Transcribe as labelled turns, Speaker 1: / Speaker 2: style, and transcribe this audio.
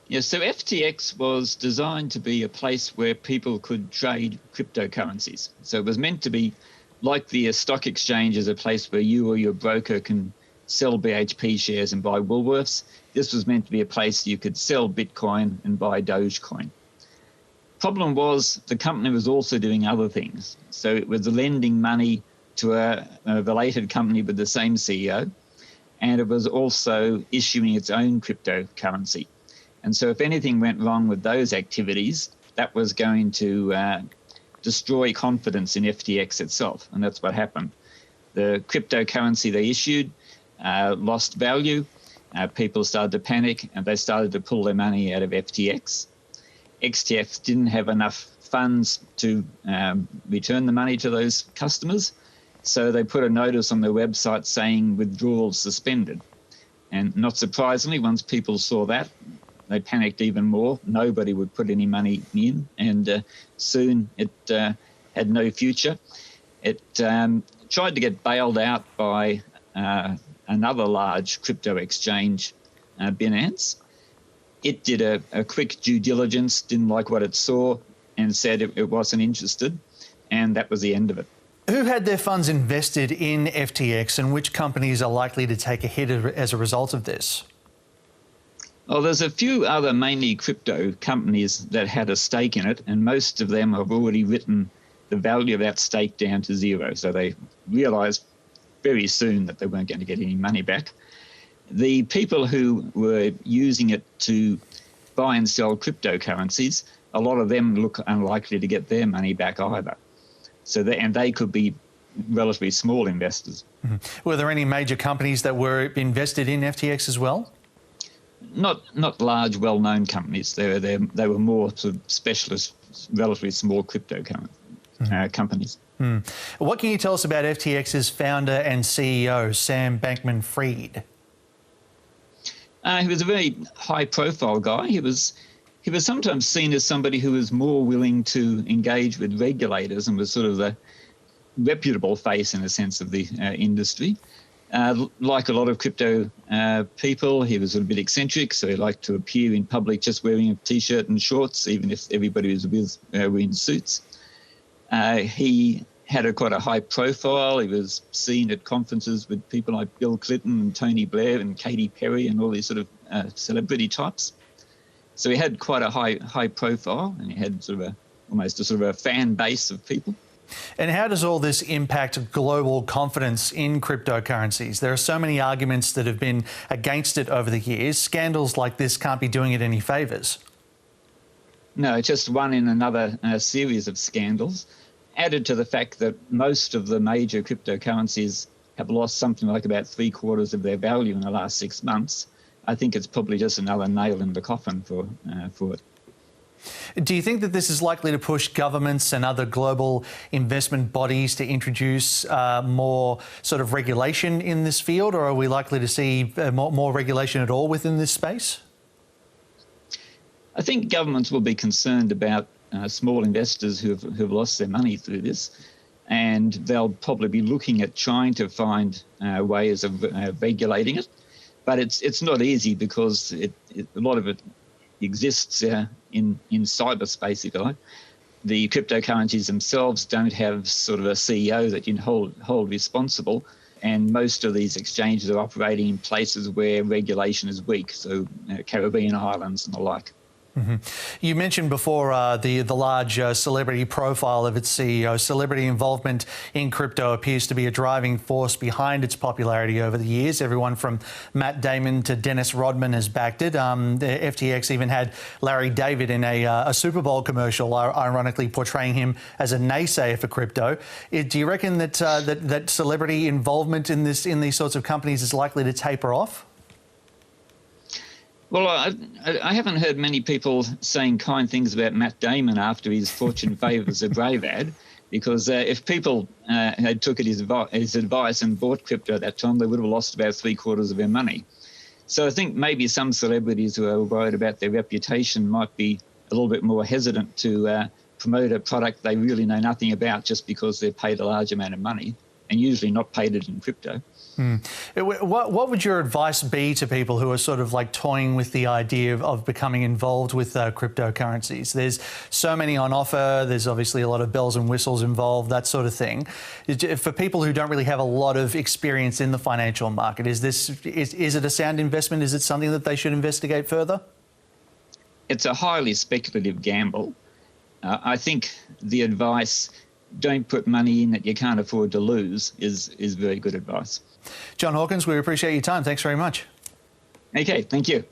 Speaker 1: Yeah, so FTX was designed to be a place where people could trade cryptocurrencies. So it was meant to be like the stock exchange is a place where you or your broker can sell BHP shares and buy Woolworths. This was meant to be a place you could sell Bitcoin and buy Dogecoin. Problem was the company was also doing other things. So it was lending money to a related company with the same CEO, and it was also issuing its own cryptocurrency. And so if anything went wrong with those activities, that was going to destroy confidence in FTX itself. And that's what happened. The cryptocurrency they issued lost value. People started to panic and they started to pull their money out of FTX. XTF didn't have enough funds to return the money to those customers. So they put a notice on their website saying withdrawals suspended. And not surprisingly, once people saw that, they panicked even more. Nobody would put any money in, and soon it had no future. It tried to get bailed out by another large crypto exchange, Binance. It did a quick due diligence, didn't like what it saw, and said it wasn't interested, and that was the end of it.
Speaker 2: Who had their funds invested in FTX, and which companies are likely to take a hit as a result of this?
Speaker 1: Well, there's a few other mainly crypto companies that had a stake in it, and most of them have already written the value of that stake down to zero. So they realised very soon that they weren't going to get any money back. The people who were using it to buy and sell cryptocurrencies, a lot of them look unlikely to get their money back either. So they could be relatively small investors.
Speaker 2: Mm-hmm. Were there any major companies that were invested in FTX as well?
Speaker 1: Not large, well-known companies. They were more sort of specialist, relatively small crypto companies.
Speaker 2: Mm. What can you tell us about FTX's founder and CEO, Sam Bankman-Fried?
Speaker 1: He was a very high-profile guy. He was sometimes seen as somebody who was more willing to engage with regulators and was sort of the reputable face, in a sense, of the industry. Like a lot of crypto people, he was a bit eccentric, so he liked to appear in public just wearing a T-shirt and shorts, even if everybody was wearing suits. He had quite a high profile. He was seen at conferences with people like Bill Clinton and Tony Blair and Katy Perry and all these sort of celebrity types. So he had quite a high profile, and he had sort of almost a fan base of people.
Speaker 2: And how does all this impact global confidence in cryptocurrencies? There are so many arguments that have been against it over the years. Scandals like this can't be doing it any favours.
Speaker 1: No, just one in another series of scandals, added to the fact that most of the major cryptocurrencies have lost something like about 3/4 of their value in the last 6 months. I think it's probably just another nail in the coffin for it.
Speaker 2: Do you think that this is likely to push governments and other global investment bodies to introduce more sort of regulation in this field, or are we likely to see more regulation at all within this space?
Speaker 1: I think governments will be concerned about small investors who've lost their money through this, and they'll probably be looking at trying to find ways of regulating it. But it's not easy because a lot of it exists in cyberspace, if you like. The cryptocurrencies themselves don't have sort of a CEO that you can hold responsible, and most of these exchanges are operating in places where regulation is weak, so Caribbean islands and the like.
Speaker 2: Mm-hmm. You mentioned before the large celebrity profile of its CEO. Celebrity involvement in crypto appears to be a driving force behind its popularity over the years. Everyone from Matt Damon to Dennis Rodman has backed it. The FTX even had Larry David in a Super Bowl commercial, ironically portraying him as a naysayer for crypto. Do you reckon that that celebrity involvement in these sorts of companies is likely to taper off?
Speaker 1: Well, I haven't heard many people saying kind things about Matt Damon after his Fortune Favours a Brave ad, because if people had took his advice and bought crypto at that time, they would have lost about 3/4 of their money. So I think maybe some celebrities who are worried about their reputation might be a little bit more hesitant to promote a product they really know nothing about just because they're paid a large amount of money, and usually not paid it in crypto.
Speaker 2: What would your advice be to people who are sort of like toying with the idea of becoming involved with cryptocurrencies? There's so many on offer. There's obviously a lot of bells and whistles involved, that sort of thing. For people who don't really have a lot of experience in the financial market, is it a sound investment? Is it something that they should investigate further?
Speaker 1: It's a highly speculative gamble. I think the advice, don't put money in that you can't afford to lose, is very good advice.
Speaker 2: John Hawkins, we appreciate your time. Thanks very much.
Speaker 1: Okay, thank you.